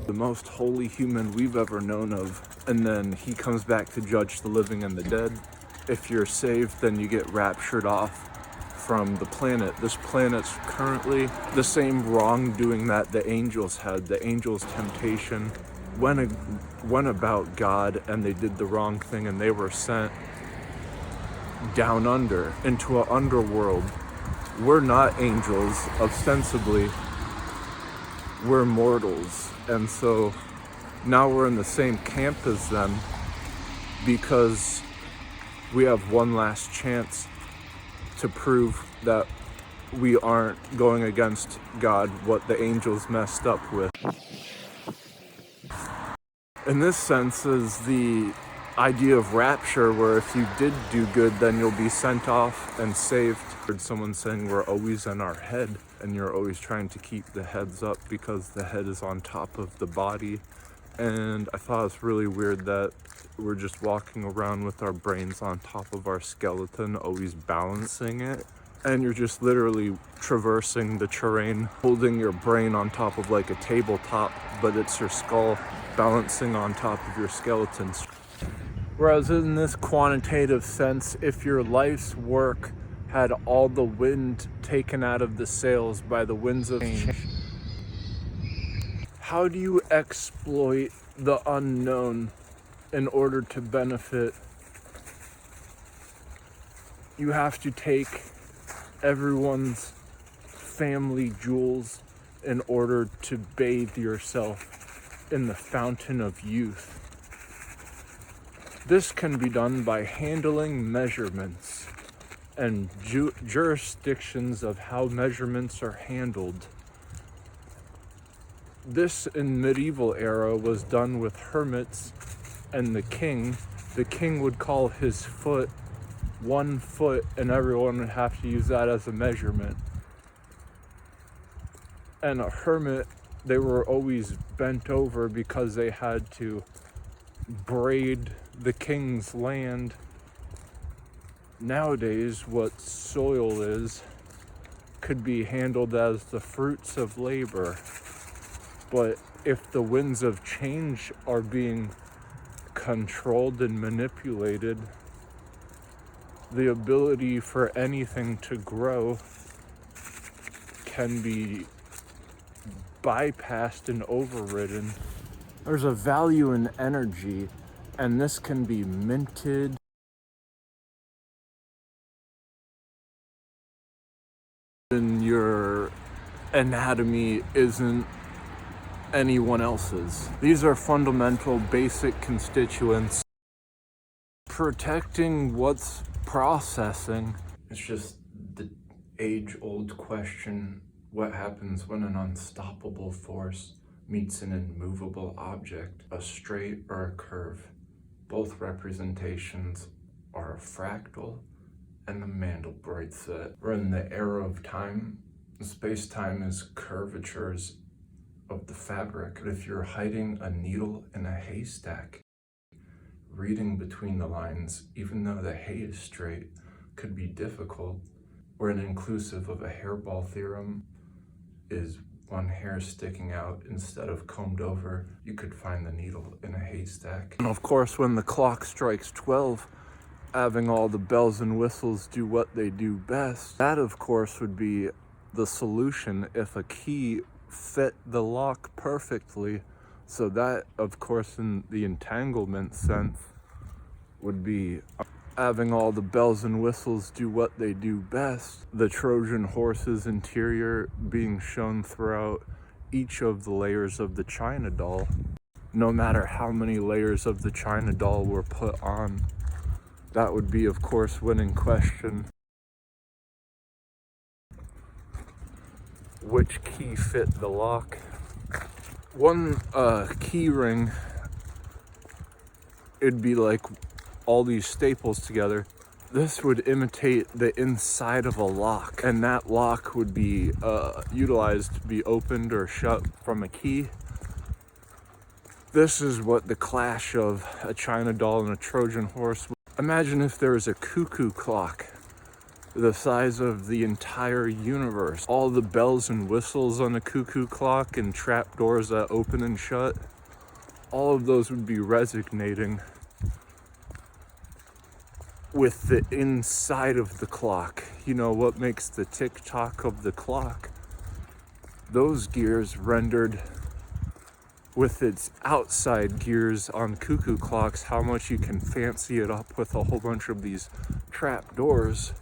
the most holy human we've ever known of. And then he comes back to judge the living and the dead. If you're saved, then you get raptured off from the planet. This planet's currently the same wrongdoing that the angels had. The angels' temptation went about God, and they did the wrong thing, and they were sent down under into an underworld. We're not angels, ostensibly. We're mortals, and so now we're in the same camp as them because we have one last chance to prove that we aren't going against God, what the angels messed up with. In this sense is the idea of rapture, where if you did do good, then you'll be sent off and saved. I heard someone saying we're always in our head, and you're always trying to keep the heads up because the head is on top of the body. And I thought it's really weird that we're just walking around with our brains on top of our skeleton, always balancing it. And you're just literally traversing the terrain, holding your brain on top of like a tabletop, but it's your skull balancing on top of your skeleton. Whereas in this quantitative sense, if your life's work had all the wind taken out of the sails by the winds of change, how do you exploit the unknown in order to benefit? You have to take everyone's family jewels in order to bathe yourself in the fountain of youth. This can be done by handling measurements and jurisdictions of how measurements are handled. This in medieval era was done with hermits and the king. The king would call his foot 1 foot, and everyone would have to use that as a measurement. And a hermit, they were always bent over because they had to braid the king's land. Nowadays, what soil is could be handled as the fruits of labor. But if the winds of change are being controlled and manipulated, the ability for anything to grow can be bypassed and overridden. There's a value in energy, and this can be minted. And your anatomy isn't anyone else's. These are fundamental, basic constituents. Protecting what's processing. It's just the age-old question, what happens when an unstoppable force meets an immovable object, a straight or a curve? Both representations are a fractal and the Mandelbrot set. We're in the era of time. Space-time is curvatures of the fabric. But if you're hiding a needle in a haystack, reading between the lines, even though the hay is straight, could be difficult. Where an inclusive of a hairball theorem is one hair sticking out instead of combed over, you could find the needle in a haystack. And of course, when the clock strikes 12, having all the bells and whistles do what they do best, that of course would be the solution if a key fit the lock perfectly. So that, of course, in the entanglement sense, would be having all the bells and whistles do what they do best. The Trojan horse's interior being shown throughout each of the layers of the China doll. No matter how many layers of the China doll were put on, that would be, of course, winning question. Which key fit the lock? One key ring, it'd be like all these staples together. This would imitate the inside of a lock, and that lock would be utilized to be opened or shut from a key. This is what the clash of a China doll and a Trojan horse. Imagine if there was a cuckoo clock the size of the entire universe. All the bells and whistles on a cuckoo clock and trapdoors that open and shut, all of those would be resonating with the inside of the clock. You know, what makes the tick-tock of the clock? Those gears rendered with its outside gears on cuckoo clocks, how much you can fancy it up with a whole bunch of these trap doors.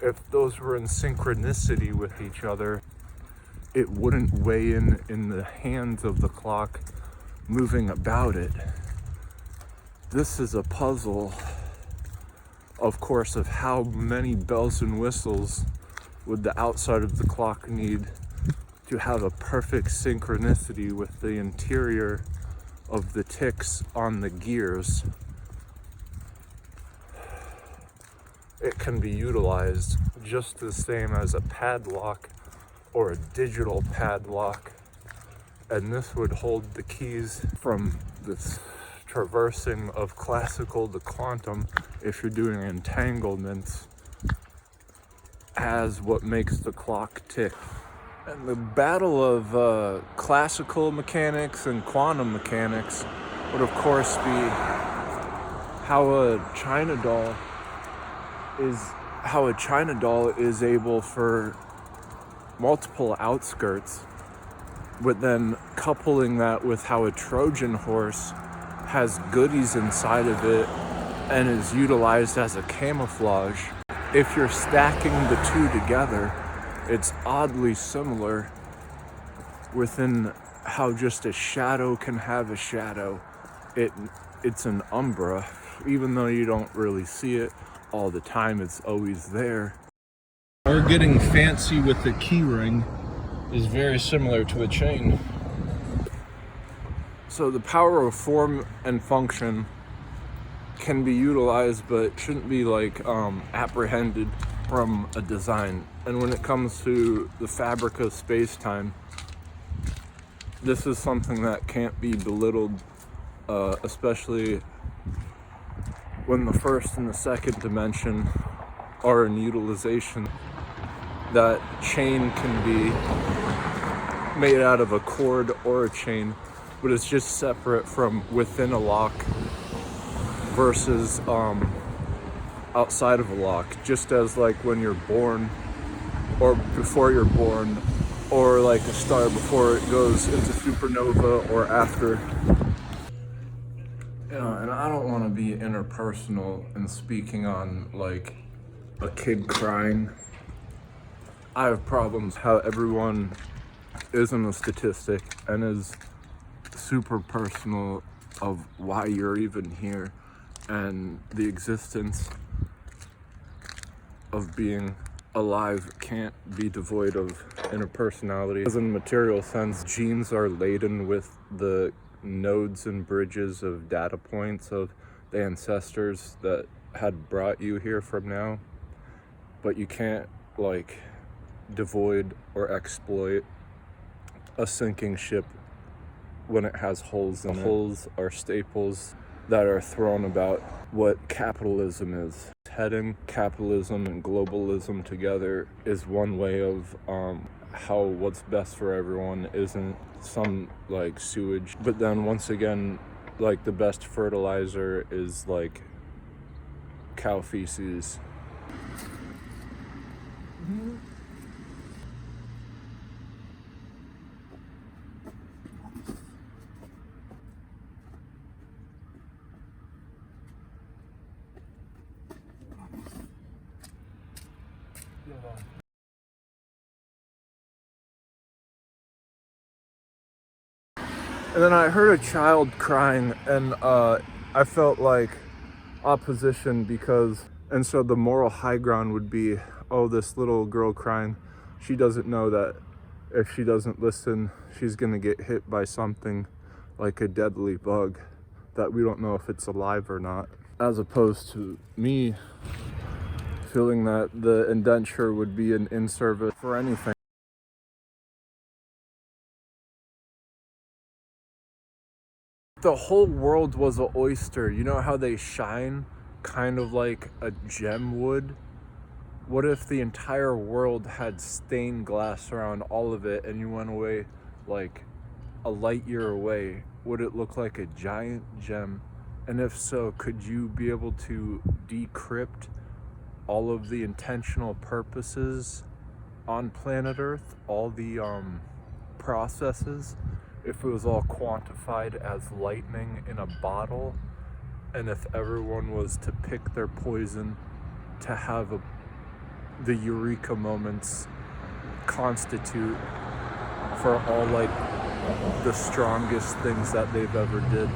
If those were in synchronicity with each other, it wouldn't weigh in the hands of the clock moving about it. This is a puzzle, of course, of how many bells and whistles would the outside of the clock need to have a perfect synchronicity with the interior of the ticks on the gears. It can be utilized just the same as a padlock or a digital padlock, and this would hold the keys from this traversing of classical to quantum, if you're doing entanglements, as what makes the clock tick. And the battle of classical mechanics and quantum mechanics would of course be how a China doll is able for multiple outskirts, but then coupling that with how a Trojan horse has goodies inside of it and is utilized as a camouflage. If you're stacking the two together, it's oddly similar within how just a shadow can have a shadow. It's an umbra, even though you don't really see it all the time, it's always there. Or getting fancy with the key ring is very similar to a chain. So the power of form and function can be utilized, but shouldn't be like apprehended from a design. And when it comes to the fabric of space-time, this is something that can't be belittled, especially when the first and the second dimension are in utilization. That chain can be made out of a cord or a chain, but it's just separate from within a lock versus outside of a lock. Just as like when you're born or before you're born, or like a star before it goes into supernova or after. You know, and I don't want to be interpersonal and speaking on like a kid crying. I have problems how everyone isn't a statistic and is super personal of why you're even here and the existence of being alive can't be devoid of interpersonality. As in a material sense, genes are laden with the nodes and bridges of data points of the ancestors that had brought you here from now, but you can't like devoid or exploit a sinking ship when it has holes in it. Holes are staples that are thrown about what capitalism is. Heading capitalism and globalism together is one way of how what's best for everyone isn't some like sewage, but then once again, like the best fertilizer is like cow feces. And then I heard a child crying, and I felt like opposition because, and so the moral high ground would be, oh, this little girl crying, she doesn't know that if she doesn't listen, she's gonna get hit by something like a deadly bug that we don't know if it's alive or not. As opposed to me feeling that the indenture would be an in-service for anything. The whole world was an oyster. You know how they shine kind of like a gem would What if the entire world had stained glass around all of it and you went away like a light year away? Would it look like a giant gem? And if so, could you be able to decrypt all of the intentional purposes on planet Earth, all the processes, if it was all quantified as lightning in a bottle, and if everyone was to pick their poison to have the eureka moments constitute for all like the strongest things that they've ever did?